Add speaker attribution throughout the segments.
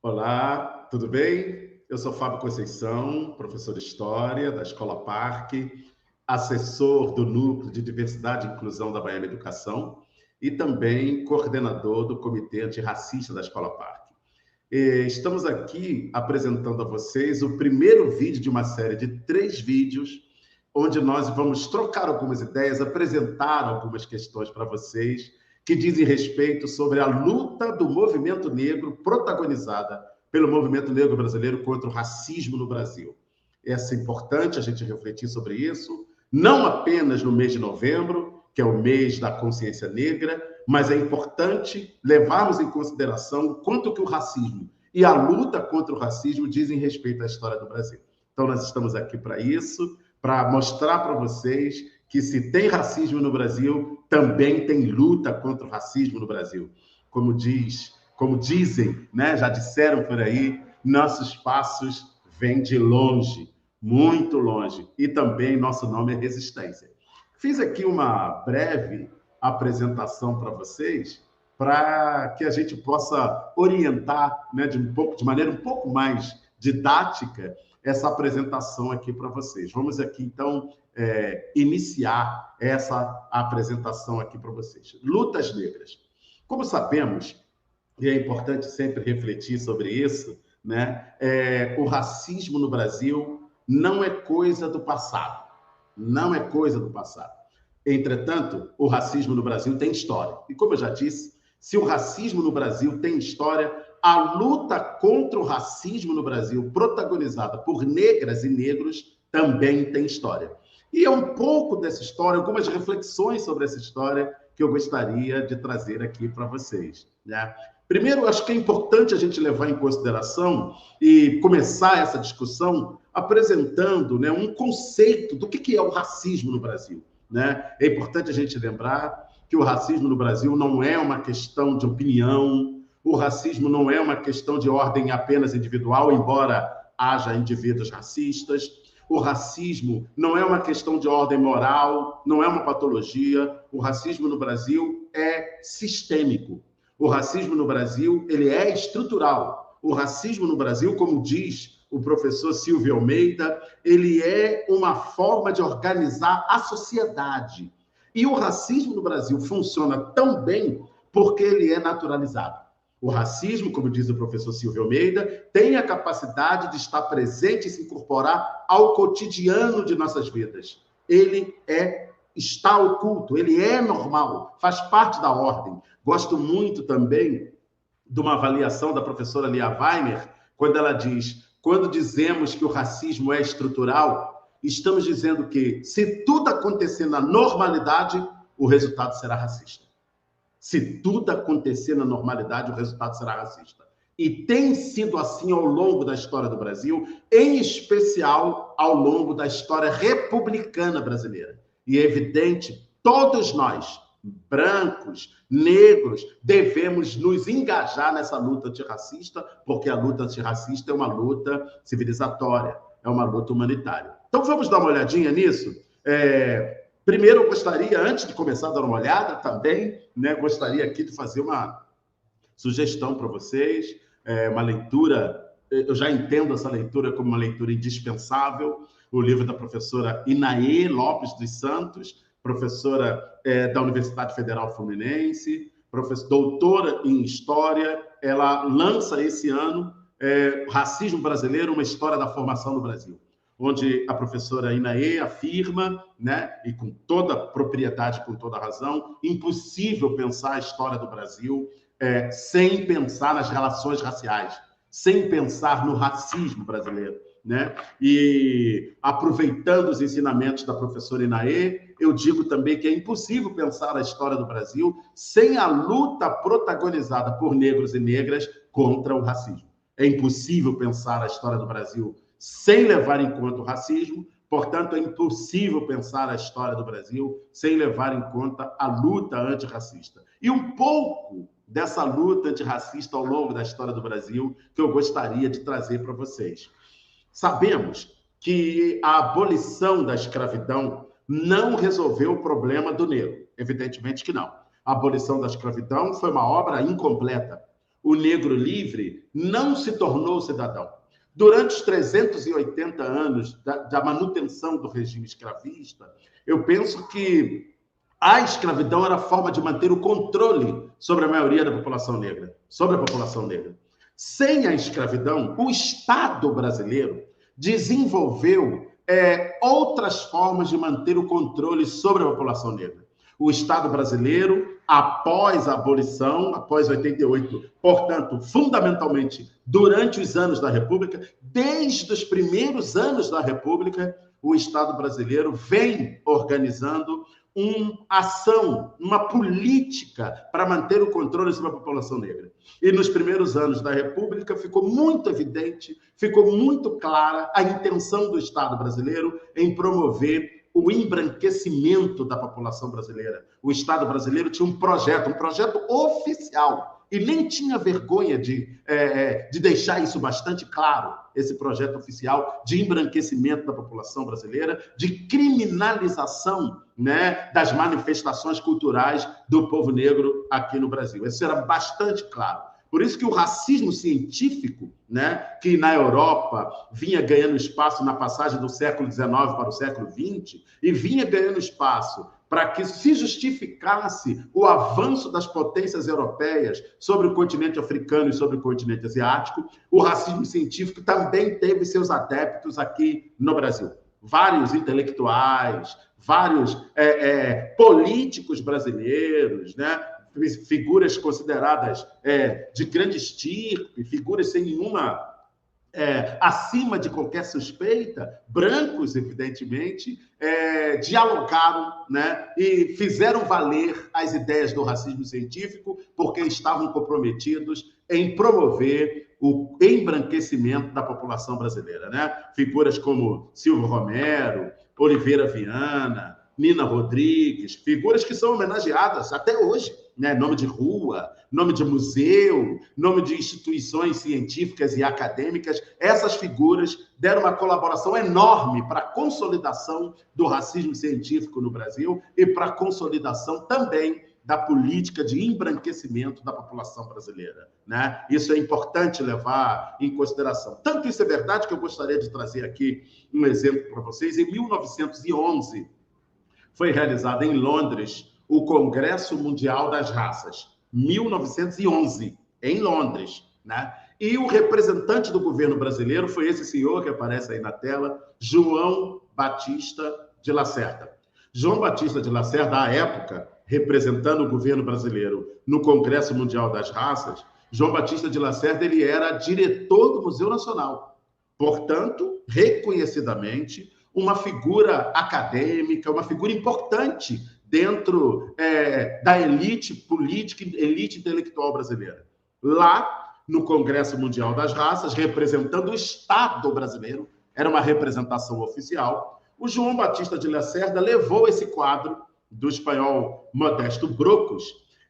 Speaker 1: Olá, tudo bem? Eu sou Fábio Conceição, professor de História da Escola Parque, assessor do Núcleo de Diversidade e Inclusão da Bahia Educação e também coordenador do Comitê Antirracista da Escola Parque. Estamos aqui apresentando a vocês o primeiro vídeo de uma série de 3 vídeos, onde nós vamos trocar algumas ideias, apresentar algumas questões para vocês, que dizem respeito sobre a luta do movimento negro protagonizada pelo movimento negro brasileiro contra o racismo no Brasil. É importante a gente refletir sobre isso, não apenas no mês de novembro, que é o mês da consciência negra, mas é importante levarmos em consideração o quanto que o racismo e a luta contra o racismo dizem respeito à história do Brasil. Então, nós estamos aqui para isso, para mostrar para vocês que se tem racismo no Brasil, também tem luta contra o racismo no Brasil. Como dizem, né, já disseram por aí, nossos passos vêm de longe, muito longe, e também nosso nome é resistência. Fiz aqui uma breve apresentação para vocês, para que a gente possa orientar, né, de maneira um pouco mais didática essa apresentação aqui para vocês. Vamos aqui, então, iniciar essa apresentação aqui para vocês. Lutas negras. Como sabemos, e é importante sempre refletir sobre isso, né? O racismo no Brasil não é coisa do passado. Não é coisa do passado. Entretanto, o racismo no Brasil tem história. E como eu já disse, se o racismo no Brasil tem história, a luta contra o racismo no Brasil, protagonizada por negras e negros, também tem história. E é um pouco dessa história, algumas reflexões sobre essa história que eu gostaria de trazer aqui para vocês, né? Primeiro, acho que é importante a gente levar em consideração e começar essa discussão apresentando, né, um conceito do que é o racismo no Brasil, né? É importante a gente lembrar que o racismo no Brasil não é uma questão de opinião, o racismo não é uma questão de ordem apenas individual, embora haja indivíduos racistas. O racismo não é uma questão de ordem moral, não é uma patologia. O racismo no Brasil é sistêmico. O racismo no Brasil, ele é estrutural. O racismo no Brasil, como diz o professor Silvio Almeida, ele é uma forma de organizar a sociedade. E o racismo no Brasil funciona tão bem porque ele é naturalizado. O racismo, como diz o professor Silvio Almeida, tem a capacidade de estar presente e se incorporar ao cotidiano de nossas vidas. Ele está oculto, ele é normal, faz parte da ordem. Gosto muito também de uma avaliação da professora Lia Weiner, quando ela diz: quando dizemos que o racismo é estrutural, estamos dizendo que, se tudo acontecer na normalidade, o resultado será racista. Se tudo acontecer na normalidade, o resultado será racista. E tem sido assim ao longo da história do Brasil, em especial ao longo da história republicana brasileira. E é evidente, todos nós, brancos, negros, devemos nos engajar nessa luta antirracista, porque a luta antirracista é uma luta civilizatória, é uma luta humanitária. Então, vamos dar uma olhadinha nisso? Primeiro, eu gostaria, antes de começar a dar uma olhada também, né, gostaria aqui de fazer uma sugestão para vocês, uma leitura, eu já entendo essa leitura como uma leitura indispensável, o livro da professora Inaê Lopes dos Santos, professora da Universidade Federal Fluminense, doutora em História. Ela lança esse ano Racismo Brasileiro, uma história da formação no Brasil, onde a professora Inaê afirma, né, e com toda propriedade, com toda razão, impossível pensar a história do Brasil sem pensar nas relações raciais, sem pensar no racismo brasileiro, né? E, aproveitando os ensinamentos da professora Inaê, eu digo também que é impossível pensar a história do Brasil sem a luta protagonizada por negros e negras contra o racismo. É impossível pensar a história do Brasil sem levar em conta o racismo, portanto, é impossível pensar a história do Brasil sem levar em conta a luta antirracista. E um pouco dessa luta antirracista ao longo da história do Brasil que eu gostaria de trazer para vocês. Sabemos que a abolição da escravidão não resolveu o problema do negro. Evidentemente que não. A abolição da escravidão foi uma obra incompleta. o negro livre não se tornou cidadão. Durante os 380 anos da manutenção do regime escravista, eu penso que a escravidão era a forma de manter o controle sobre a maioria da população negra, sobre a população negra. Sem a escravidão, o Estado brasileiro desenvolveu outras formas de manter o controle sobre a população negra. O Estado brasileiro, após a abolição, após 88, portanto, fundamentalmente, durante os anos da República, desde os primeiros anos da República, o Estado brasileiro vem organizando uma ação, uma política para manter o controle sobre a população negra. E nos primeiros anos da República ficou muito evidente, ficou muito clara a intenção do Estado brasileiro em promover o embranquecimento da população brasileira. O Estado brasileiro tinha um projeto oficial, e nem tinha vergonha de deixar isso bastante claro, esse projeto oficial de embranquecimento da população brasileira, de criminalização, né, das manifestações culturais do povo negro aqui no Brasil. Isso era bastante claro. Por isso que o racismo científico, né, que na Europa vinha ganhando espaço na passagem do século XIX para o século XX, e vinha ganhando espaço para que se justificasse o avanço das potências europeias sobre o continente africano e sobre o continente asiático, o racismo científico também teve seus adeptos aqui no Brasil. Vários intelectuais, vários políticos brasileiros, né? Figuras consideradas de grande estirpe, figuras sem nenhuma acima de qualquer suspeita, brancos, evidentemente, dialogaram, né, e fizeram valer as ideias do racismo científico, porque estavam comprometidos em promover o embranquecimento da população brasileira, né? Figuras como Silvio Romero, Oliveira Viana, Nina Rodrigues, figuras que são homenageadas até hoje, né? Nome de rua, nome de museu, nome de instituições científicas e acadêmicas. Essas figuras deram uma colaboração enorme para a consolidação do racismo científico no Brasil e para a consolidação também da política de embranquecimento da população brasileira, né? Isso é importante levar em consideração. Tanto isso é verdade que eu gostaria de trazer aqui um exemplo para vocês. Em 1911, foi realizado em Londres o Congresso Mundial das Raças. 1911, em Londres, né? E o representante do governo brasileiro foi esse senhor que aparece aí na tela, João Batista de Lacerda. João Batista de Lacerda, à época, representando o governo brasileiro no Congresso Mundial das Raças, João Batista de Lacerda, ele era diretor do Museu Nacional. Portanto, reconhecidamente, uma figura acadêmica, uma figura importante dentro da elite política, elite intelectual brasileira. Lá, no Congresso Mundial das Raças, representando o Estado brasileiro, era uma representação oficial, o João Batista de Lacerda levou esse quadro do espanhol Modesto Brocos,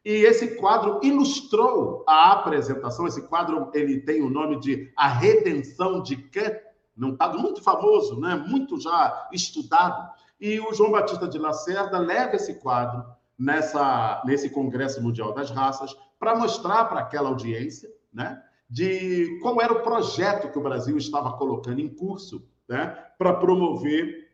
Speaker 1: e esse quadro ilustrou a apresentação. Esse quadro ele tem o nome de A Redenção de Kant, um quadro muito famoso, né? Muito já estudado. E o João Batista de Lacerda leva esse quadro nesse Congresso Mundial das Raças para mostrar para aquela audiência, né, de qual era o projeto que o Brasil estava colocando em curso, né, para promover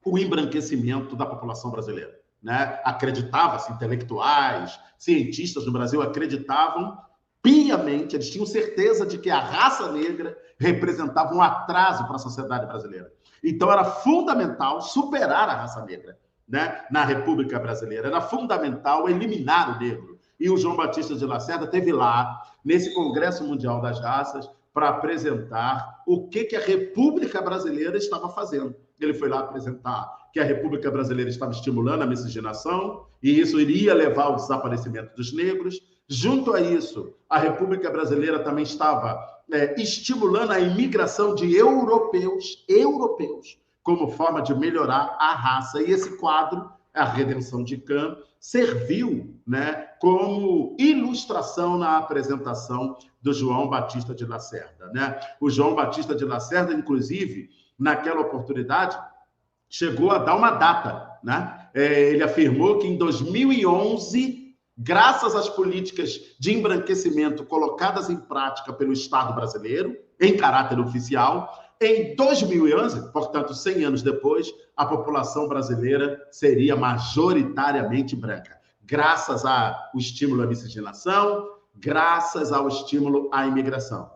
Speaker 1: o embranquecimento da população brasileira, né? Acreditava-se, intelectuais, cientistas no Brasil acreditavam piamente, eles tinham certeza de que a raça negra representava um atraso para a sociedade brasileira. Então, era fundamental superar a raça negra, né, na República Brasileira. Era fundamental eliminar o negro. E o João Batista de Lacerda esteve lá, nesse Congresso Mundial das Raças, para apresentar o que a República Brasileira estava fazendo. Ele foi lá apresentar que a República Brasileira estava estimulando a miscigenação, e isso iria levar ao desaparecimento dos negros. Junto a isso, a República Brasileira também estava estimulando a imigração de europeus, como forma de melhorar a raça. E esse quadro, A Redenção de Kant, serviu, né, como ilustração na apresentação do João Batista de Lacerda, né? O João Batista de Lacerda, inclusive, naquela oportunidade, chegou a dar uma data, né? Ele afirmou que em 2011 graças às políticas de embranquecimento colocadas em prática pelo Estado brasileiro, em caráter oficial. Em 2011, portanto, 100 anos depois, a população brasileira seria majoritariamente branca, graças ao estímulo à miscigenação, graças ao estímulo à imigração.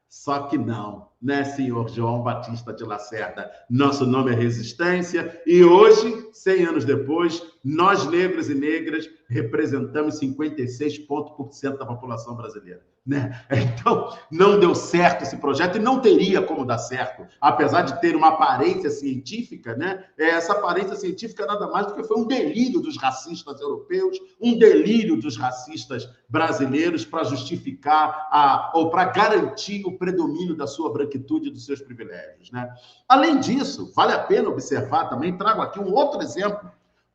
Speaker 1: Só que não, né, senhor João Batista de Lacerda? Nosso nome é Resistência e hoje, 100 anos depois, nós, negros e negras, representamos 56% da população brasileira, né? Então, não deu certo esse projeto e não teria como dar certo, apesar de ter uma aparência científica, né? Essa aparência científica nada mais do que foi um delírio dos racistas europeus, um delírio dos racistas brasileiros para justificar ou para garantir o predomínio da sua branquitude e dos seus privilégios, né? Além disso, vale a pena observar também, trago aqui um outro exemplo,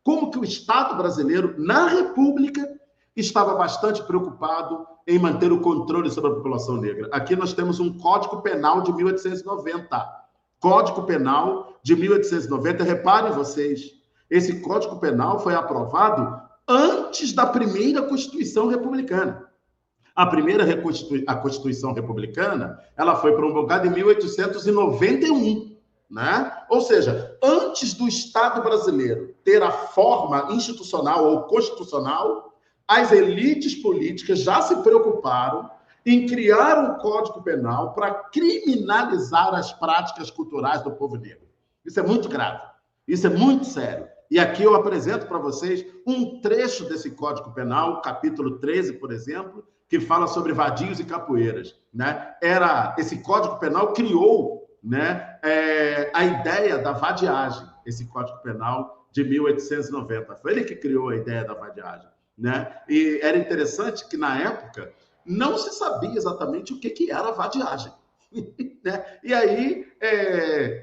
Speaker 1: como que o Estado brasileiro, na República, estava bastante preocupado em manter o controle sobre a população negra. Aqui nós temos um Código Penal de 1890. Código Penal de 1890, reparem vocês, esse Código Penal foi aprovado antes da primeira Constituição Republicana. A primeira a Constituição Republicana, ela foi promulgada em 1891, né? Ou seja, antes do Estado brasileiro ter a forma institucional ou constitucional, as elites políticas já se preocuparam em criar um Código Penal para criminalizar as práticas culturais do povo negro. Isso é muito grave, isso é muito sério. E aqui eu apresento para vocês um trecho desse Código Penal, capítulo 13, por exemplo, que fala sobre vadios e capoeiras, né? Esse Código Penal criou, né, a ideia da vadiagem, esse Código Penal de 1890. Foi ele que criou a ideia da vadiagem, né? E era interessante que, na época, não se sabia exatamente o que era a vadiagem. Né? E aí,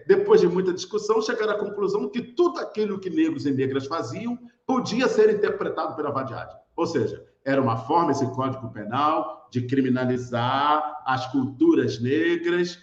Speaker 1: depois de muita discussão, chegaram à conclusão que tudo aquilo que negros e negras faziam podia ser interpretado pela vadiagem. Ou seja, era uma forma, esse Código Penal, de criminalizar as culturas negras,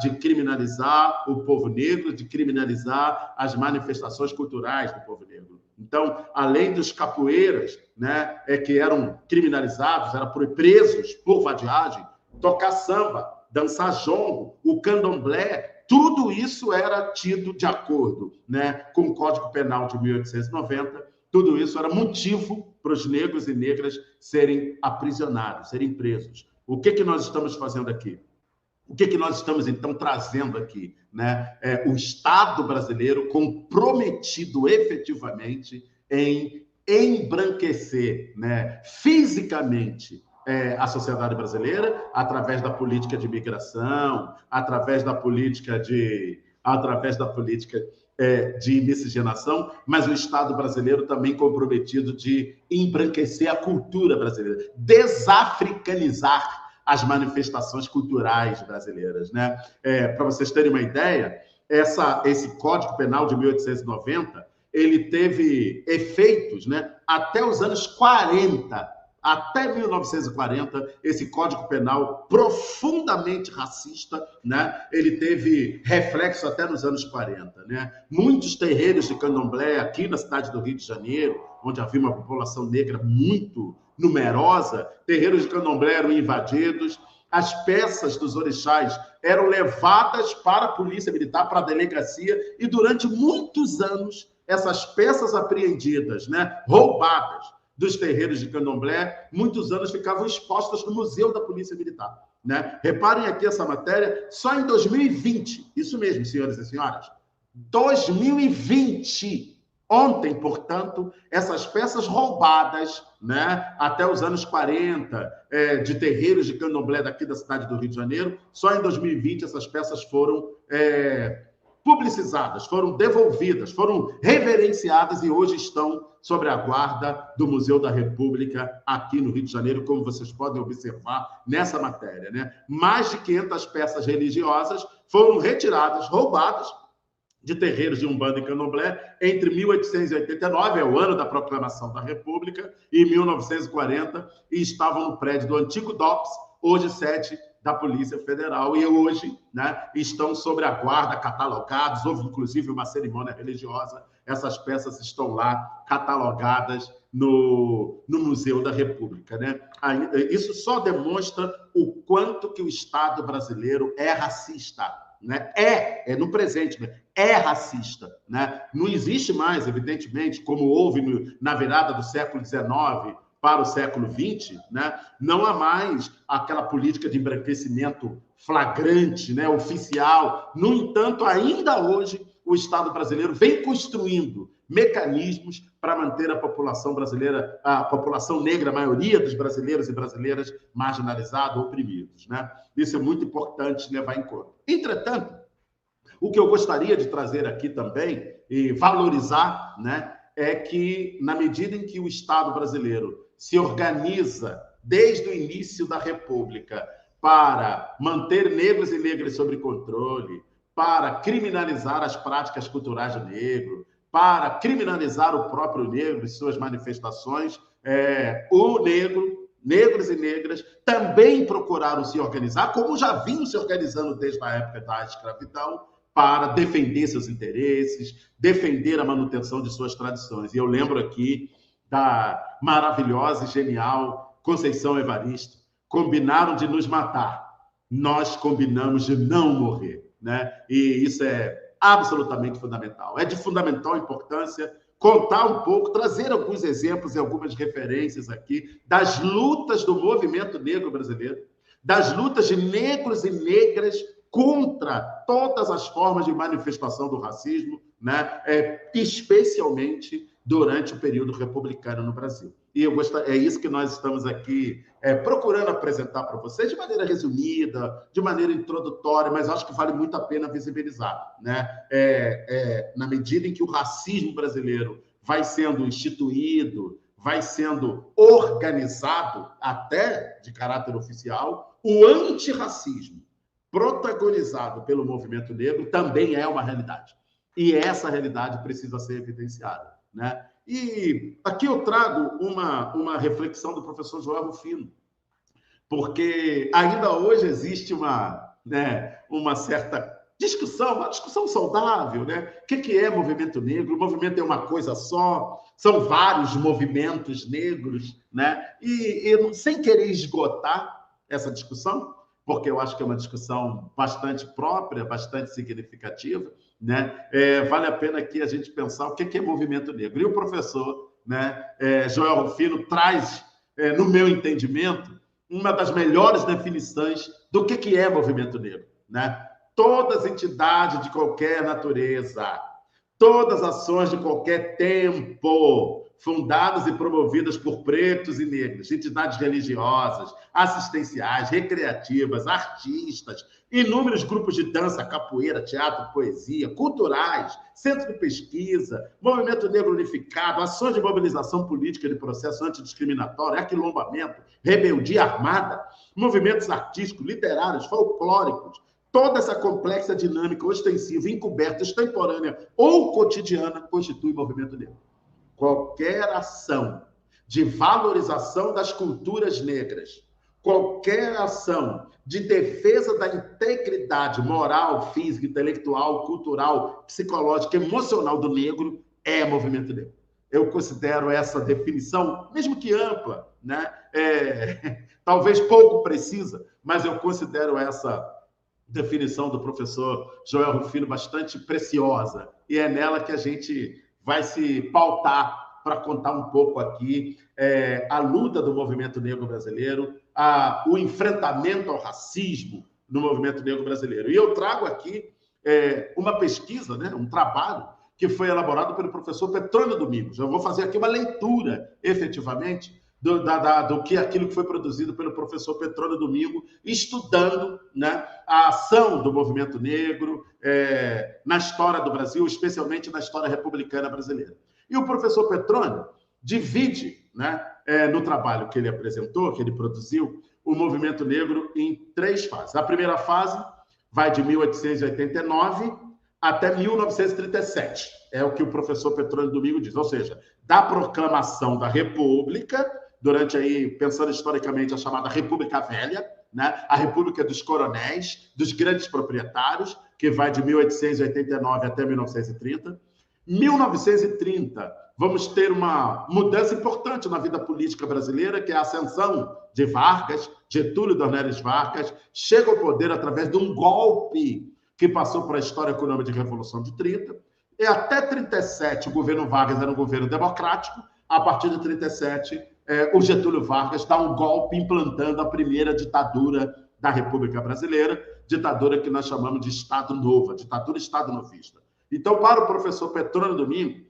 Speaker 1: de criminalizar o povo negro, de criminalizar as manifestações culturais do povo negro. Então, além dos capoeiras, né, que eram criminalizados, eram presos por vadiagem, tocar samba, dançar jongo, o candomblé, tudo isso era tido de acordo, né, com o Código Penal de 1890. Tudo isso era motivo para os negros e negras serem aprisionados, serem presos. O que nós estamos fazendo aqui? O que nós estamos, então, trazendo aqui? Né? O Estado brasileiro comprometido efetivamente em embranquecer, né, fisicamente a sociedade brasileira através da política de imigração, através da política de miscigenação, mas o Estado brasileiro também comprometido de embranquecer a cultura brasileira, desafricanizar as manifestações culturais brasileiras, né? Para vocês terem uma ideia, esse Código Penal de 1890, ele teve efeitos, né, até os anos 40. Até 1940, esse Código Penal profundamente racista, né, ele teve reflexo até nos anos 40. Né? Muitos terreiros de candomblé aqui na cidade do Rio de Janeiro, onde havia uma população negra muito numerosa, terreiros de candomblé eram invadidos, as peças dos orixás eram levadas para a polícia militar, para a delegacia, e durante muitos anos, essas peças apreendidas, né, roubadas, dos terreiros de candomblé, muitos anos ficavam expostas no Museu da Polícia Militar. Né? Reparem aqui essa matéria, só em 2020, isso mesmo, senhores e senhoras, 2020, ontem, portanto, essas peças roubadas, né, até os anos 40, de terreiros de candomblé daqui da cidade do Rio de Janeiro, só em 2020 essas peças foram publicizadas, foram devolvidas, foram reverenciadas e hoje estão sob a guarda do Museu da República aqui no Rio de Janeiro, como vocês podem observar nessa matéria. Né? Mais de 500 peças religiosas foram retiradas, roubadas de terreiros de Umbanda e Candomblé entre 1889, é o ano da proclamação da República, e 1940, e estavam no prédio do antigo DOPS, hoje sede da Polícia Federal, e hoje, né, estão sob a guarda, catalogados, houve inclusive uma cerimônia religiosa, essas peças estão lá catalogadas no Museu da República, né? Isso só demonstra o quanto que o Estado brasileiro é racista, né? É no presente, né? É racista, né? Não existe mais, evidentemente, como houve na virada do século XIX para o século XX, né? Não há mais aquela política de embranquecimento flagrante, né? Oficial. No entanto, ainda hoje, o Estado brasileiro vem construindo mecanismos para manter a população brasileira, a população negra, a maioria dos brasileiros e brasileiras marginalizados, oprimidos, né? Isso é muito importante levar em conta. Entretanto, o que eu gostaria de trazer aqui também e valorizar, né, é que, na medida em que o Estado brasileiro se organiza desde o início da República para manter negros e negras sob controle, para criminalizar as práticas culturais do negro, para criminalizar o próprio negro e suas manifestações, negros e negras também procuraram se organizar, como já vinham se organizando desde a época da escravidão, para defender seus interesses, defender a manutenção de suas tradições. E eu lembro aqui da maravilhosa e genial Conceição Evaristo. Combinaram de nos matar, nós combinamos de não morrer, né? E isso é absolutamente fundamental. É de fundamental importância contar um pouco, trazer alguns exemplos e algumas referências aqui das lutas do movimento negro brasileiro, das lutas de negros e negras contra todas as formas de manifestação do racismo, né? Especialmente durante o período republicano no Brasil. E é isso que nós estamos aqui procurando apresentar para vocês de maneira resumida, de maneira introdutória, mas acho que vale muito a pena visibilizar, né? Na medida em que o racismo brasileiro vai sendo instituído, vai sendo organizado, até de caráter oficial, o antirracismo protagonizado pelo movimento negro também é uma realidade. E essa realidade precisa ser evidenciada, né? E aqui eu trago uma reflexão do professor Joel Rufino, porque ainda hoje existe uma certa discussão, uma discussão saudável, né? O que é movimento negro? O movimento é uma coisa só? São vários movimentos negros, né? E sem querer esgotar essa discussão, porque eu acho que é uma discussão bastante própria, bastante significativa, né? Vale a pena aqui a gente pensar o que é movimento negro. E o professor, né, Joel Rufino traz, no meu entendimento, uma das melhores definições do que é movimento negro, né? Todas as entidades de qualquer natureza, todas as ações de qualquer tempo, fundadas e promovidas por pretos e negros, entidades religiosas, assistenciais, recreativas, artistas, inúmeros grupos de dança, capoeira, teatro, poesia, culturais, centro de pesquisa, movimento negro unificado, ações de mobilização política de processo antidiscriminatório, aquilombamento, rebeldia armada, movimentos artísticos, literários, folclóricos, toda essa complexa dinâmica ostensiva, encoberta, extemporânea ou cotidiana constitui movimento negro. Qualquer ação de valorização das culturas negras, qualquer ação de defesa da integridade moral, física, intelectual, cultural, psicológica, emocional do negro é movimento negro. Eu considero essa definição, mesmo que ampla, né? Talvez pouco precisa, mas eu considero essa definição do professor Joel Rufino bastante preciosa, e é nela que a gente vai se pautar para contar um pouco aqui a luta do movimento negro brasileiro, o enfrentamento ao racismo no movimento negro brasileiro. E eu trago aqui uma pesquisa, né, um trabalho que foi elaborado pelo professor Petrônio Domingos. Eu vou fazer aqui uma leitura, efetivamente, aquilo que foi produzido pelo professor Petrônio Domingos, estudando, né, a ação do movimento negro na história do Brasil, especialmente na história republicana brasileira. E o professor Petrônio divide, né, no trabalho que ele apresentou, que ele produziu, o movimento negro em 3 fases. A primeira fase vai de 1889 até 1937. É o que o professor Petrônio Domingos diz. Ou seja, da proclamação da República, durante aí, pensando historicamente, a chamada República Velha, né? A República dos Coronéis, dos grandes proprietários, que vai de 1889 até 1930. 1930 vamos ter uma mudança importante na vida política brasileira, que é a ascensão de Vargas, Getúlio Dornelles Vargas, chega ao poder através de um golpe que passou para a história com o nome de Revolução de 30, e até 37 o governo Vargas era um governo democrático, a partir de 37 o Getúlio Vargas dá um golpe implantando a primeira ditadura da República Brasileira, ditadura que nós chamamos de Estado Novo, ditadura Estado Novista. Então, para o professor Petrônio Domingues,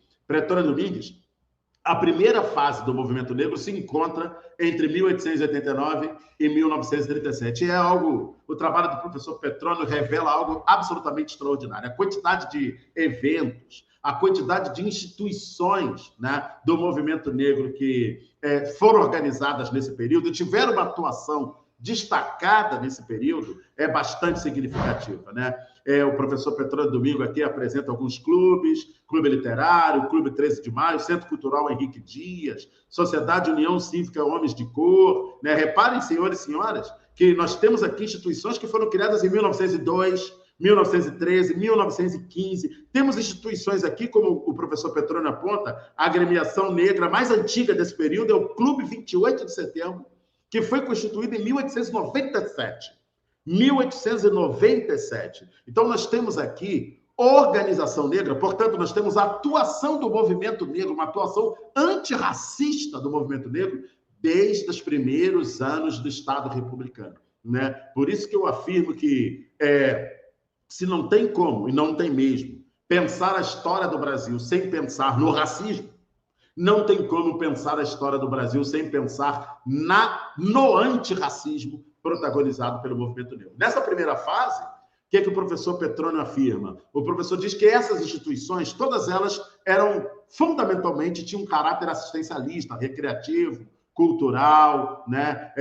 Speaker 1: a primeira fase do movimento negro se encontra entre 1889 e 1937. É algo, o trabalho do professor Petrônio revela algo absolutamente extraordinário. A quantidade de eventos, a quantidade de instituições, né, do movimento negro que foram organizadas nesse período e tiveram uma atuação destacada nesse período é bastante significativa, né? O professor Petrônio Domingo aqui apresenta alguns clubes, Clube Literário, Clube 13 de Maio, Centro Cultural Henrique Dias, Sociedade União Cívica Homens de Cor, né? Reparem, senhores e senhoras, que nós temos aqui instituições que foram criadas em 1902, 1913, 1915. Temos instituições aqui, como o professor Petrônio aponta, a agremiação negra mais antiga desse período é o Clube 28 de Setembro, que foi constituído em 1897. 1897. Então, nós temos aqui organização negra, portanto, nós temos a atuação do movimento negro, uma atuação antirracista do movimento negro desde os primeiros anos do Estado republicano, né? Por isso que eu afirmo que se não tem como, e não tem mesmo, pensar a história do Brasil sem pensar no racismo, não tem como pensar a história do Brasil sem pensar no antirracismo protagonizado pelo movimento negro. Nessa primeira fase, o que é que o professor Petrônio afirma? O professor diz que essas instituições, todas elas eram, fundamentalmente, tinham um caráter assistencialista, recreativo, cultural, né?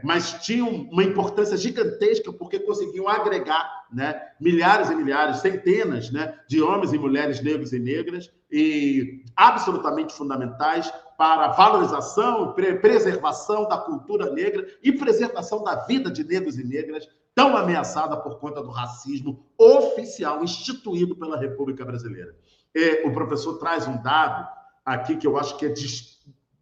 Speaker 1: Mas tinham uma importância gigantesca porque conseguiam agregar, né, milhares e milhares, centenas, né, de homens e mulheres negros e negras e absolutamente fundamentais para a valorização e preservação da cultura negra e preservação da vida de negros e negras tão ameaçada por conta do racismo oficial instituído pela República Brasileira. O professor traz um dado aqui que eu acho que é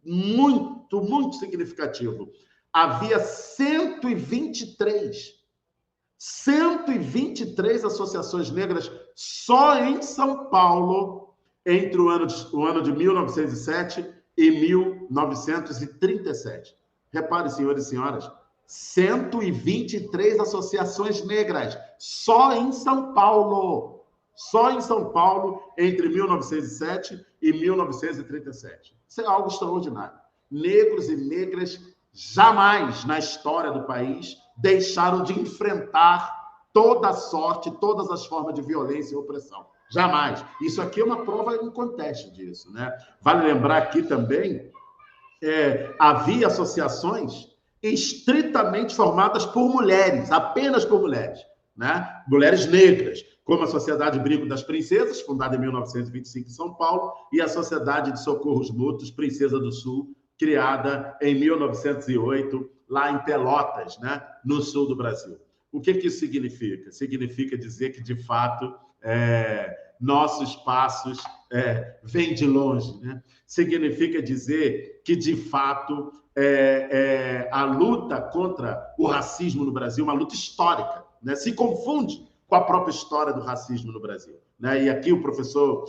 Speaker 1: muito, muito significativo. Havia 123 associações negras só em São Paulo entre o ano de 1907 e 1937. Repare, senhores e senhoras, 123 associações negras só em São Paulo. Só em São Paulo entre 1907 e 1937. Isso é algo extraordinário. Negros e negras jamais na história do país deixaram de enfrentar toda a sorte, todas as formas de violência e opressão. Jamais. Isso aqui é uma prova inconteste disso, né? Vale lembrar aqui também, havia associações estritamente formadas por mulheres, apenas por mulheres, né? Mulheres negras, como a Sociedade Brinco das Princesas, fundada em 1925 em São Paulo, e a Sociedade de Socorros Mútuos Princesa do Sul, criada em 1908, lá em Pelotas, né, no sul do Brasil. O que isso significa? Significa dizer que, de fato, nossos passos vêm de longe, né? Significa dizer que, de fato, a luta contra o racismo no Brasil é uma luta histórica, né? Se confunde com a própria história do racismo no Brasil, né? E aqui o professor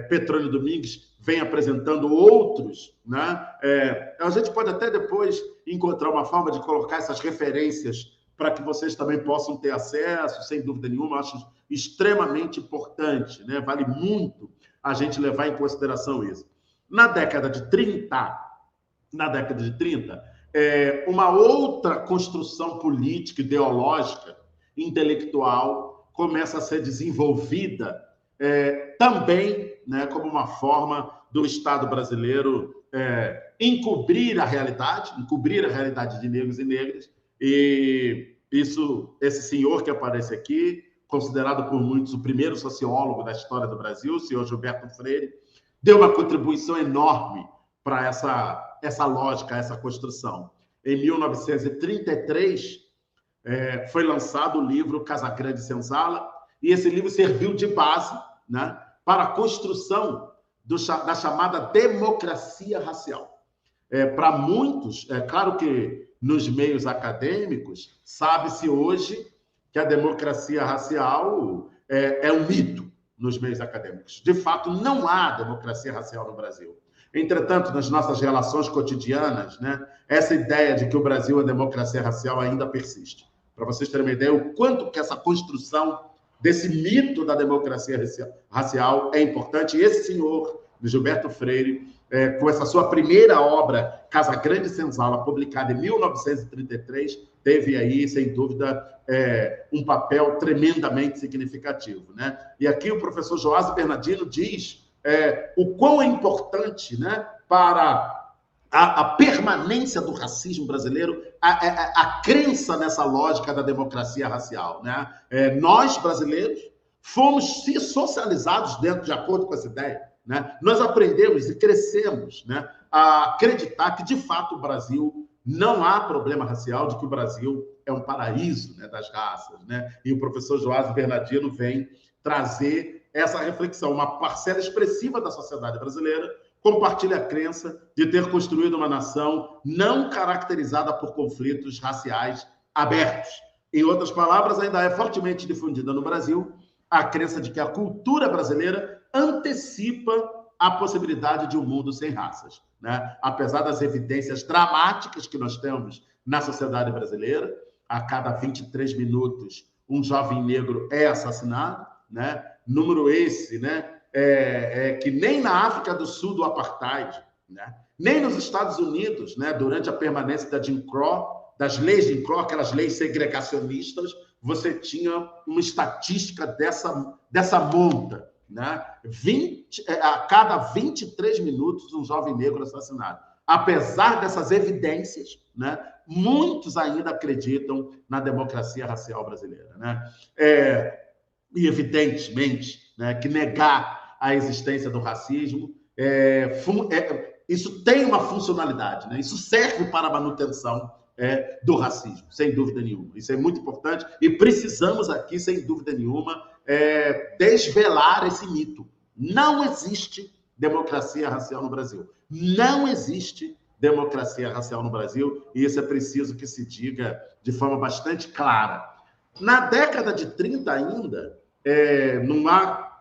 Speaker 1: Petrônio Domingues vem apresentando outros, né? A gente pode até depois encontrar uma forma de colocar essas referências para que vocês também possam ter acesso, sem dúvida nenhuma, acho extremamente importante, né? Vale muito a gente levar em consideração isso. Na década de 30, uma outra construção política, ideológica, intelectual começa a ser desenvolvida também, né, como uma forma do Estado brasileiro encobrir a realidade de negros e negras. E esse senhor que aparece aqui, considerado por muitos o primeiro sociólogo da história do Brasil, o senhor Gilberto Freire, deu uma contribuição enorme para essa lógica, essa construção. Em 1933, foi lançado o livro Casagrande Senzala, e esse livro serviu de base, né, para a construção da chamada democracia racial. Para muitos, é claro que nos meios acadêmicos, sabe-se hoje que a democracia racial é um mito nos meios acadêmicos. De fato, não há democracia racial no Brasil. Entretanto, nas nossas relações cotidianas, né, essa ideia de que o Brasil é democracia racial ainda persiste. Para vocês terem uma ideia, o quanto que essa construção desse mito da democracia racial é importante. E esse senhor, Gilberto Freire, com essa sua primeira obra, Casa Grande e Senzala, publicada em 1933, teve aí, sem dúvida, um papel tremendamente significativo, né? E aqui o professor Joás Bernardino diz o quão é importante, né, para a permanência do racismo brasileiro, a crença nessa lógica da democracia racial, né? Nós, brasileiros, fomos socializados dentro de acordo com essa ideia, né? Nós aprendemos e crescemos, né, a acreditar que, de fato, o Brasil não há problema racial, de que o Brasil é um paraíso, né, das raças, né? E o professor Joás Bernardino vem trazer essa reflexão. Uma parcela expressiva da sociedade brasileira compartilha a crença de ter construído uma nação não caracterizada por conflitos raciais abertos. Em outras palavras, ainda é fortemente difundida no Brasil a crença de que a cultura brasileira antecipa a possibilidade de um mundo sem raças, né? Apesar das evidências dramáticas que nós temos na sociedade brasileira, a cada 23 minutos um jovem negro é assassinado, né? Número esse, né, que nem na África do Sul do apartheid, né, nem nos Estados Unidos, né, durante a permanência da Jim Crow, das leis de Jim Crow, aquelas leis segregacionistas, você tinha uma estatística dessa monta, né? A cada 23 minutos um jovem negro assassinado. Apesar dessas evidências, né, muitos ainda acreditam na democracia racial brasileira, né? E, evidentemente, né, que negar a existência do racismo, isso tem uma funcionalidade, né? Isso serve para a manutenção do racismo, sem dúvida nenhuma. Isso é muito importante e precisamos aqui, sem dúvida nenhuma, desvelar esse mito. Não existe democracia racial no Brasil. Não existe democracia racial no Brasil e isso é preciso que se diga de forma bastante clara. Na década de 30 ainda,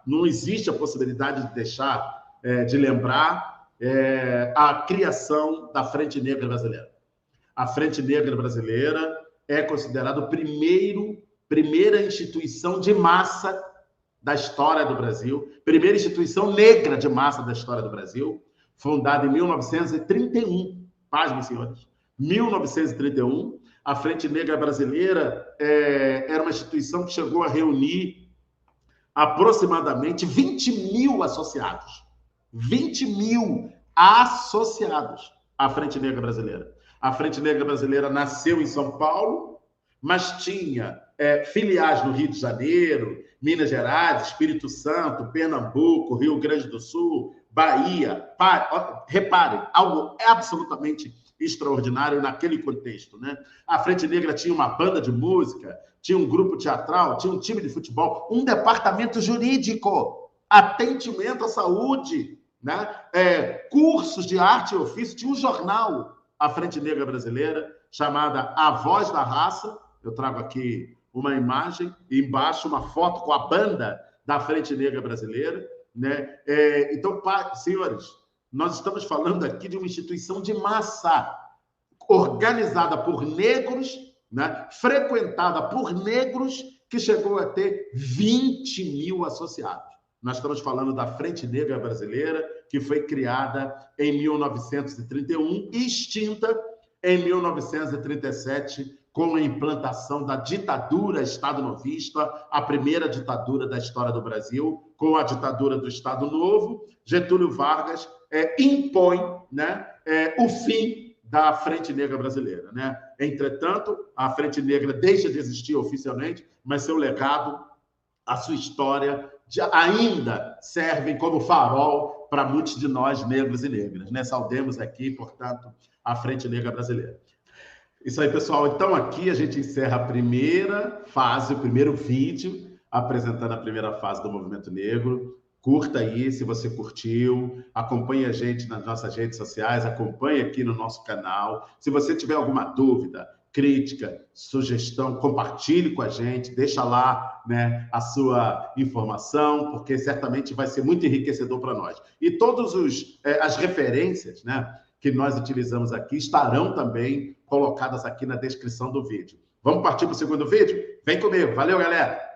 Speaker 1: não existe a possibilidade de deixar de lembrar a criação da Frente Negra Brasileira. A Frente Negra Brasileira é considerada a primeira instituição de massa da história do Brasil, primeira instituição negra de massa da história do Brasil, fundada em 1931. Pasmem, senhores. 1931, a Frente Negra Brasileira era uma instituição que chegou a reunir aproximadamente 20 mil associados. 20 mil associados à Frente Negra Brasileira. A Frente Negra Brasileira nasceu em São Paulo, mas tinha filiais no Rio de Janeiro, Minas Gerais, Espírito Santo, Pernambuco, Rio Grande do Sul, Bahia. Reparem, algo absolutamente extraordinário naquele contexto, né? A Frente Negra tinha uma banda de música, tinha um grupo teatral, tinha um time de futebol, um departamento jurídico, atendimento à saúde, né? Cursos de arte e ofício, tinha um jornal, a Frente Negra Brasileira, chamada A Voz da Raça. Eu trago aqui uma imagem e embaixo uma foto com a banda da Frente Negra Brasileira, né? Então, senhores, nós estamos falando aqui de uma instituição de massa, organizada por negros, né? Frequentada por negros, que chegou a ter 20 mil associados. Nós estamos falando da Frente Negra Brasileira, que foi criada em 1931 e extinta em 1937, com a implantação da ditadura Estado-novista, a primeira ditadura da história do Brasil, com a ditadura do Estado Novo. Getúlio Vargas impõe, né, o fim da Frente Negra Brasileira, né? Entretanto, a Frente Negra deixa de existir oficialmente, mas seu legado, a sua história, ainda servem como farol para muitos de nós, negros e negras, né? Saudemos aqui, portanto, a Frente Negra Brasileira. Isso aí, pessoal. Então, aqui a gente encerra a primeira fase, o primeiro vídeo, apresentando a primeira fase do movimento negro. Curta aí, se você curtiu, acompanhe a gente nas nossas redes sociais, acompanhe aqui no nosso canal. Se você tiver alguma dúvida, crítica, sugestão, compartilhe com a gente, deixa lá, né, a sua informação, porque certamente vai ser muito enriquecedor para nós. E todas as referências, né, que nós utilizamos aqui estarão também colocadas aqui na descrição do vídeo. Vamos partir para o segundo vídeo? Vem comigo. Valeu, galera!